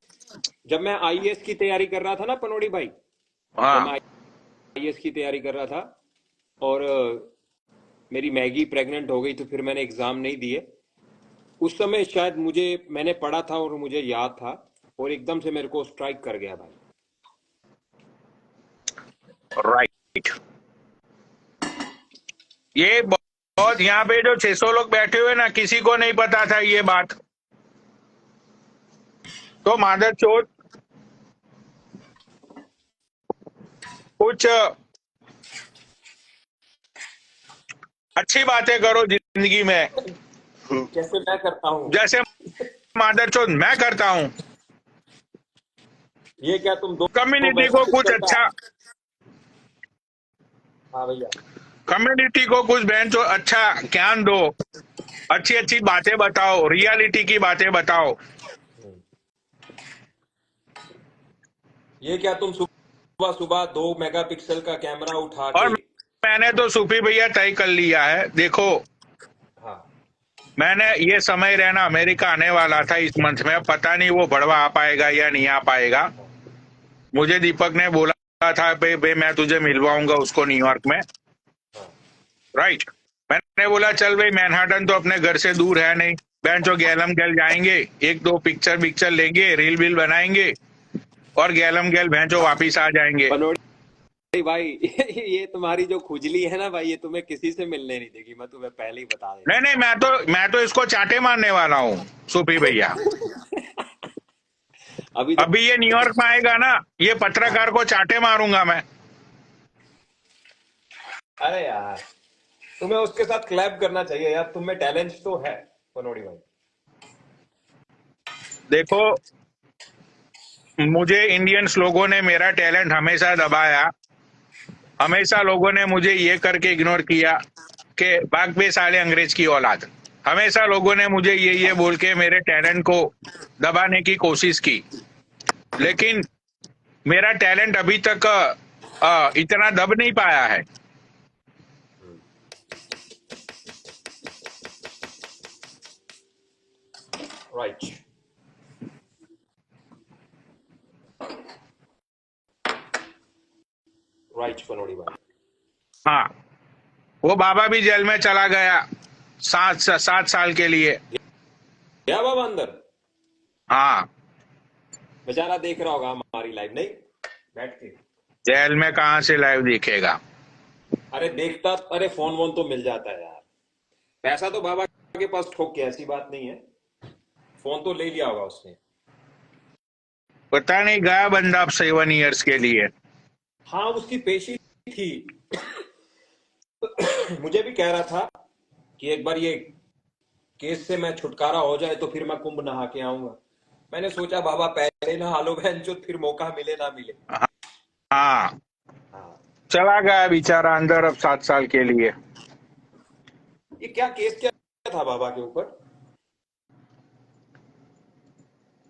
जब मैं आईएएस की तैयारी कर रहा था ना पनोड़ी भाई, जब मैं हाँ आईएएस की तैयारी कर रहा था और मेरी मैगी प्रेग्नेंट हो गई तो फिर मैंने एग्जाम नहीं दिए। उस समय शायद मैंने पढ़ा था और मुझे याद था और एकदम से मेरे को स्ट्राइक कर गया भाई। राइट। ये बहुत, यहाँ पे जो 600 लोग बैठे हुए ना, किसी को नहीं पता था ये बात। तो मादर चोट कुछ अच्छी बातें करो जिंदगी में, जैसे मैं करता हूँ। जैसे मादर चोट मैं करता हूँ। ये क्या तुम दो कम्युनिटी को मैसेज कुछ करता अच्छा, है? हाँ भैया। कम्युनिटी को कुछ बहन जो अच्छा ज्ञान दो, अच्छी अच्छी बातें बताओ, रियलिटी की बातें बताओ। ये क्या तुम सुबह सुबह 2 मेगापिक्सल का कैमरा उठा और के? मैंने तो सूफी भैया तय कर लिया है, देखो हाँ, मैंने ये समय रहना अमेरिका आने वाला था इस मंथ में, अब पता नहीं वो बड़वा आ पाएगा या नहीं आ पाएगा। मुझे दीपक ने बोला था बे मैं तुझे मिलवाऊंगा उसको न्यूयॉर्क में। राइट। मैंने बोला चल भाई, मैनहट्टन तो अपने घर से दूर है नहीं, बहन जो गैलम गैल जाएंगे, एक दो पिक्चर लेंगे, रील बिल बनाएंगे और गैलम गैल बहन जो वापिस आ जाएंगे। पनोड़ी भाई ये तुम्हारी जो खुजली है ना भाई, ये तुम्हें किसी से मिलने नहीं देगी, मैं तुम्हें पहले ही बता देता नहीं नहीं, मैं तो इसको चाटे मारने वाला हूँ सूफी भैया। हूँ। अभी तो अभी ये न्यूयॉर्क में आएगा ना, ये पत्रकार को चाटे मारूंगा मैं। अरे यार, तुम्हें उसके साथ क्लैब करना चाहिए यार, तुम्हें टैलेंट तो है पनोड़ी भाई। देखो मुझे इंडियंस लोगों ने मेरा टैलेंट हमेशा दबाया, हमेशा लोगों ने मुझे ये करके इग्नोर किया कि बाग बे साले अंग्रेज की औलाद। हमेशा लोगों ने मुझे ये बोल के मेरे टैलेंट को दबाने की कोशिश की, लेकिन मेरा टैलेंट अभी तक इतना दब नहीं पाया है। राइट। राइट पनोड़ी भाई। हाँ वो बाबा भी जेल में चला गया 7 साल के लिए। क्या बाबा अंदर? हाँ बेचारा देख रहा होगा हमारी लाइव, नहीं बैठ के? जेल में कहाँ से लाइव दिखेगा? अरे देखता, अरे फोन वोन तो मिल जाता है यार, पैसा तो बाबा के पास ठोक के, ऐसी बात नहीं है, फोन तो ले लिया होगा उसने। पता नहीं गया बंदा अब 7 ईयर्स के लिए। हाँ उसकी पेशी थी। मुझे भी कह रहा था कि एक बार ये केस से मैं छुटकारा हो जाए तो फिर मैं कुंभ नहा के आऊंगा। मैंने सोचा बाबा पहले नहा लो बहन जो, फिर मौका मिले ना मिले। हाँ हाँ चला गया बेचारा अंदर अब 7 साल के लिए। ये क्या केस क्या था बाबा के ऊपर?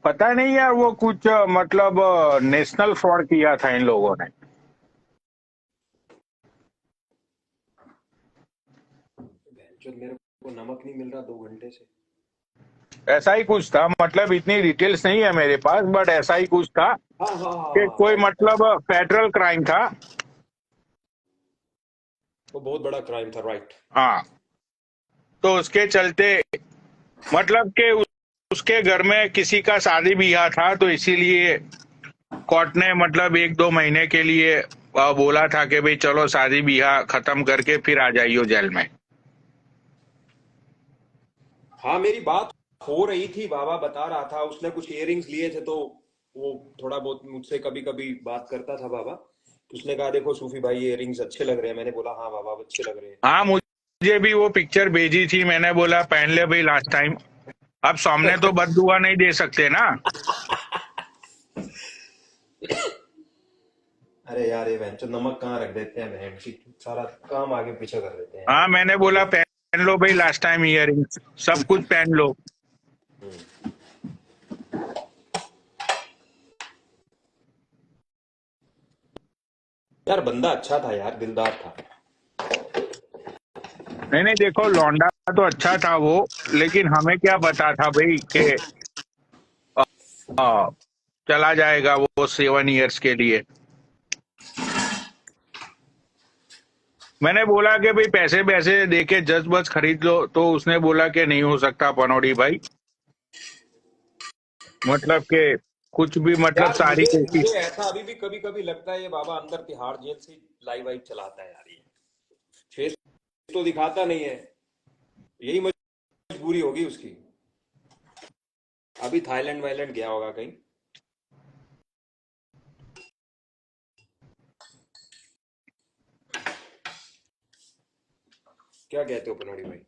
पता नहीं यार, वो कुछ मतलब नेशनल फ्रॉड किया था इन लोगों ने। जो मेरे को नमक नहीं मिल रहा 2 घंटे से। ऐसा ही कुछ था, मतलब इतनी डिटेल्स नहीं है मेरे पास, बट ऐसा ही कुछ था हाँ हाँ हाँ कि हाँ, कोई राइट राइट। मतलब फेडरल क्राइम था। वो बहुत बड़ा क्राइम था, राइट। हाँ, तो उसके चलते मतलब कि उसके घर में किसी का शादी ब्याह था, तो इसीलिए कोर्ट ने मतलब 1-2 महीने के लिए बोला था कि भाई चलो शादी ब्याह खत्म करके फिर आ जाइयो जेल में। हाँ, मेरी बात हो रही थी, बाबा बता रहा था उसने कुछ इयररिंग्स लिए थे, तो वो थोड़ा बहुत मुझसे कभी कभी बात करता था बाबा। तो उसने कहा देखो सूफी भाई ये इयररिंग्स अच्छे लग रहे हैं। मैंने बोला हाँ बाबा अच्छे लग रहे हैं। हाँ, मुझे भी वो पिक्चर भेजी थी, मैंने बोला पहन ले भाई लास्ट टाइम। अब सामने तो बददुआ नहीं दे सकते ना। अरे यार ये बहन नमक कहाँ रख देते हैं, बहन की सारा काम आगे पीछे कर देते हैं यार हाँ, ये मैंने बहन बोला चोद। पहन लो भाई लास्ट टाइम इयररिंग्स, सब कुछ पहन लो। यार बंदा अच्छा था यार, दिलदार था। नहीं नहीं, देखो लौंडा तो अच्छा था वो, लेकिन हमें क्या पता था भाई कि आ, चला जाएगा वो 7 इयर्स के लिए। मैंने बोला कि भाई पैसे पैसे दे के जज बस खरीद लो, तो उसने बोला कि नहीं हो सकता पनौड़ी भाई, मतलब कि कुछ भी मतलब यार सारी मुझे मुझे कोशिश। ऐसा अभी भी कभी कभी लगता है ये बाबा अंदर तिहाड़ जेल से लाइव वाइव चलाता है यार ये। फेस तो दिखाता नहीं है, यही मजबूरी होगी उसकी। अभी थाईलैंड वाईलैंड गया होगा कहीं। क्या कहते हो पनौड़ी भाई?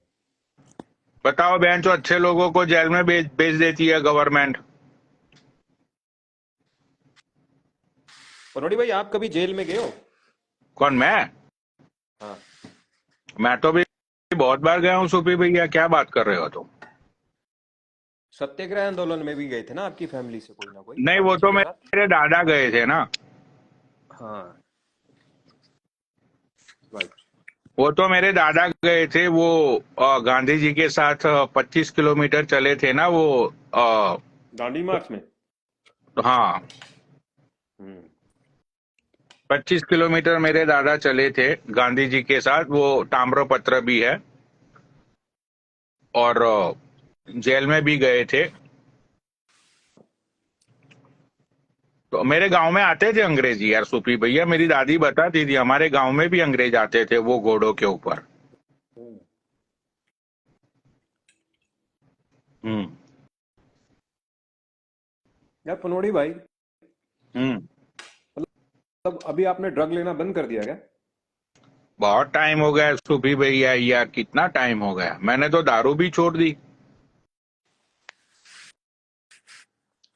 बताओ बहन, जो अच्छे लोगों को जेल में भेज भेज देती है गवर्नमेंट। पनौड़ी भाई आप कभी जेल में गए हो? कौन, मैं? हाँ। मैं तो भी बहुत बार गया हूँ सुपी भैया, क्या बात कर रहे हो तुम? सत्याग्रह आंदोलन में भी गए थे ना आपकी फैमिली से कोई ना कोई नहीं, वो गांधी जी तो के साथ? मेरे दादा गए थे ना। हाँ, राइट। वो तो मेरे दादा गए थे, वो गांधी जी के साथ 25 किलोमीटर चले थे ना वो। अ, दांडी मार्च में। हाँ, हम्म। 25 किलोमीटर मेरे दादा चले थे गांधी जी के साथ, वो ताम्रपत्र भी है। और जेल में भी गए थे। तो मेरे गांव में आते थे अंग्रेजी यार सुपी भैया, मेरी दादी बताती थी हमारे गांव में भी अंग्रेज आते थे वो घोड़ों के ऊपर। हम्म। यार पनौड़ी भाई, हम्म। मतलब अभी आपने ड्रग लेना बंद कर दिया क्या? बहुत टाइम हो गया सुपी भैया, यार कितना टाइम हो गया, मैंने तो दारू भी छोड़ दी।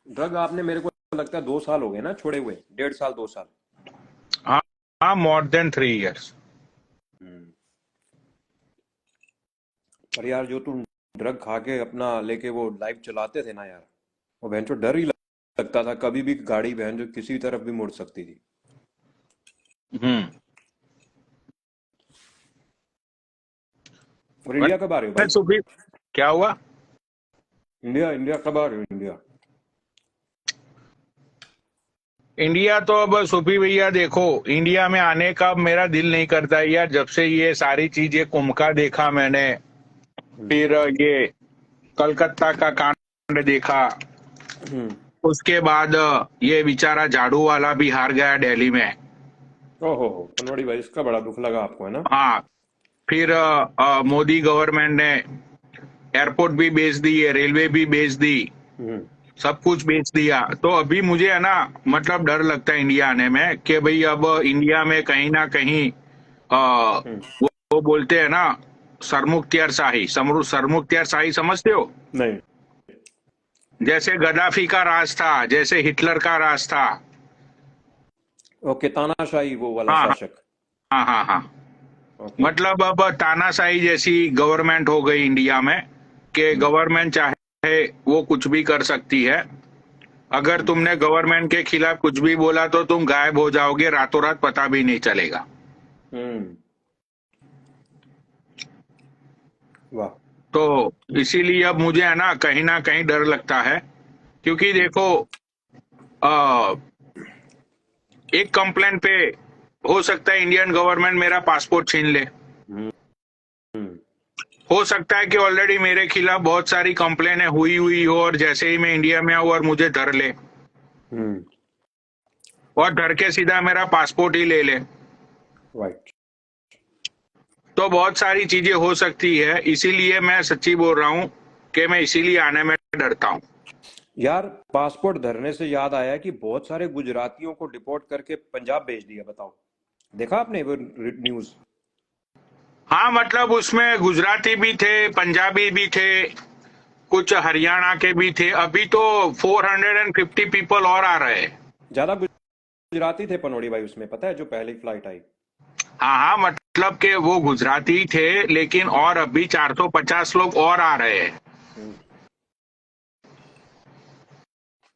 ड्रग आपने मेरे को लगता है 2 साल हो गए ना छोड़े हुए, 1.5 साल 2 साल। हाँ हाँ, मोर देन 3 इयर्स। हम्म। पर यार जो तुम ड्रग खा के अपना लेके वो लाइफ चलाते थे ना यार, वो बहन डर ही लगता था, कभी भी गाड़ी बहन जो किसी तरफ भी मुड़ सकती थी। हम्म। और इंडिया कब आ रहे हो मैं भाई? सुपी, क्या हुआ? इंडिया इंडिया कब आ रहे हो इंडिया? इंडिया तो अब सुपी भैया देखो, इंडिया में आने का मेरा दिल नहीं करता यार, जब से ये सारी चीजें कुमका देखा मैंने, हम्म। फिर ये कलकत्ता का कांड देखा, हम्म। उसके बाद ये बेचारा झाड़ू वाला भी हार गया दिल्ली में। ओहो पनवाड़ी भाई, इसका बड़ा दुख लगा आपको है ना? हाँ, फिर मोदी गवर्नमेंट ने एयरपोर्ट भी बेच दी है, रेलवे भी बेच दी, हम्म। सब कुछ बेच दिया। तो अभी मुझे है ना, मतलब डर लगता है इंडिया आने में कि भाई अब इंडिया में कहीं ना कहीं हम्म। वो बोलते हैं ना, सरमुख्तियारशाही, सरमुख्तियारशाही समझते हो? नहीं। जैसे गद्दाफी का राज था, जैसे हिटलर का राज था। ओके, तानाशाही वो वाला हाँ हाँ शासक। हाँ हाँ हाँ। ओके। मतलब अब तानाशाही जैसी गवर्नमेंट हो गई इंडिया में कि गवर्नमेंट चाहे वो कुछ भी कर सकती है। अगर तुमने गवर्नमेंट के खिलाफ कुछ भी बोला तो तुम गायब हो जाओगे, रातों रात पता भी नहीं चलेगा। हम्म। वाह। तो इसीलिए अब मुझे है ना कहीं डर लगता है, क्योंकि देखो आ, एक कंप्लेंट पे हो सकता है इंडियन गवर्नमेंट मेरा पासपोर्ट छीन ले। हम्म। हम्म। हो सकता है कि ऑलरेडी मेरे खिलाफ बहुत सारी कंप्लेनें हुई हो और जैसे ही मैं इंडिया में आऊं और मुझे धर ले हम्म। और धर के सीधा मेरा पासपोर्ट ही ले ले। राइट। तो बहुत सारी चीजें हो सकती है, इसीलिए मैं सच्ची बोल रहा हूँ कि मैं इसीलिए आने में डरता हूँ। यार पासपोर्ट धरने से याद आया कि बहुत सारे गुजरातियों को डिपोर्ट करके पंजाब भेज दिया, बताओ, देखा आपने वो न्यूज? हाँ, मतलब उसमें गुजराती भी थे, पंजाबी भी थे, कुछ हरियाणा के भी थे। अभी तो 450 पीपल और आ रहे हैं। ज्यादा गुजराती थे पनोड़ी भाई उसमें, पता है, जो पहली फ्लाइट आई। हाँ हाँ, मतलब कि वो गुजराती थे, लेकिन और अभी 450 लोग और आ रहे हैं। हम्म।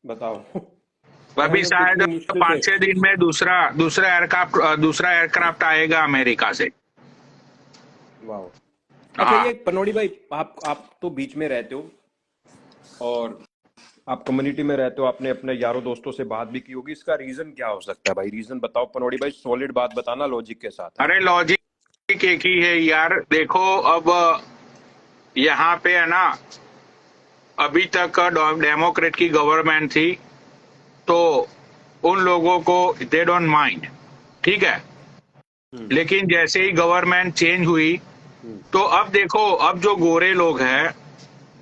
बताओ। अभी हम लोग शायद कितनी मुश्किल से। 5-6 दिन में दूसरा एयरक्राफ्ट आएगा अमेरिका से। वाह। अच्छा, हाँ, ये पनोड़ी भाई, आप तो बीच में रहते हो और आप कम्युनिटी में रहते हो, आपने अपने यारों दोस्तों से बात भी की होगी, इसका रीजन क्या हो सकता है भाई? रीजन बताओ पनोड़ी भाई, सॉलिड बात बताना, लॉजिक के साथ है। अरे लॉजिक एक ही है यार। देखो अब यहाँ पे है ना, अभी तक डेमोक्रेट की गवर्नमेंट थी, तो उन लोगों को दे डोंट माइंड, ठीक है। हम्म। लेकिन जैसे ही गवर्नमेंट चेंज हुई, हम्म। तो अब देखो, अब जो गोरे लोग हैं,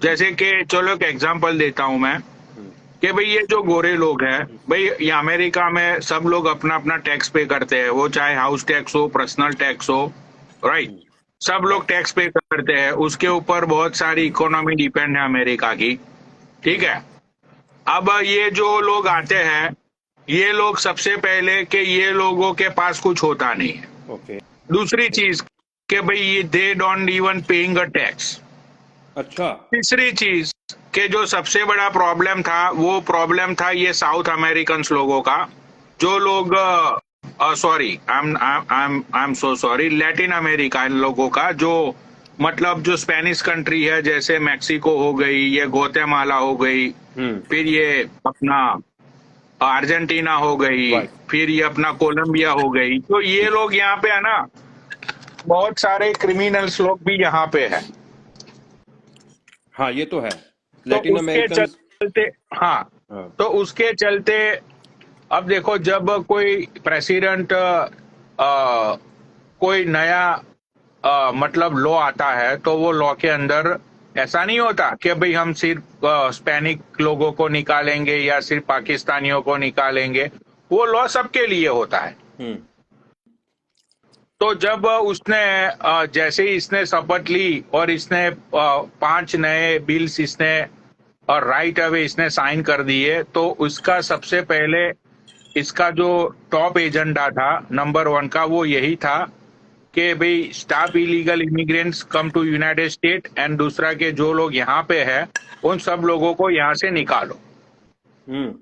जैसे कि चलो एक एग्जांपल देता हूं मैं, हम्म। कि भाई ये जो गोरे लोग हैं, भाई ये अमेरिका में सब लोग अपना अपना टैक्स पे करते हैं, वो चाहे हाउस टैक्स हो, पर्सनल टैक्स हो, राइट। हम्म। सब लोग राइट। टैक्स पे करते हैं, उसके ऊपर बहुत सारी इकोनॉमी डिपेंड है अमेरिका की, ठीक हम्म। है। अब ये जो लोग आते हैं, ये लोग सबसे पहले कि ये लोगों के पास कुछ होता नहीं है। ओके। दूसरी चीज कि भाई ये they don't even paying a tax. अच्छा। तीसरी चीज कि जो सबसे बड़ा प्रॉब्लम था, वो प्रॉब्लम था ये साउथ अमेरिकन लोगों का, जो लोग sorry, I am so sorry, Latin America लोगों का, जो मतलब जो स्पेनिश कंट्री है, जैसे मैक्सिको हो गई, ये ग्वाटेमाला हो गई, हम्म। फिर ये अपना अर्जेंटीना हो गई, राइट। फिर ये अपना कोलंबिया हो गई। तो ये लोग यहाँ पे है ना, बहुत सारे क्रिमिनल्स लोग भी यहाँ पे है। हाँ, ये तो है। तो लैटिन उसके अमेरिकन। चलते, हाँ, हाँ। तो उसके चलते अब देखो, जब कोई प्रेसिडेंट कोई नया मतलब लॉ आता है, तो वो लॉ के अंदर ऐसा नहीं होता कि भाई हम सिर्फ स्पेनिक लोगों को निकालेंगे या सिर्फ पाकिस्तानियों को निकालेंगे। वो लॉ सबके लिए होता है। हम्म। तो जब उसने जैसे ही इसने शपथ ली और इसने 5 नए बिल्स इसने और राइट अवे इसने साइन कर दिए, तो उसका सबसे पहले इसका जो टॉप एजेंडा था, नंबर 1 का, वो यही था कि भाई stop illegal immigrants come to United State, and दूसरा के जो लोग यहाँ पे है उन सब लोगों को यहाँ से निकालो। हम्म।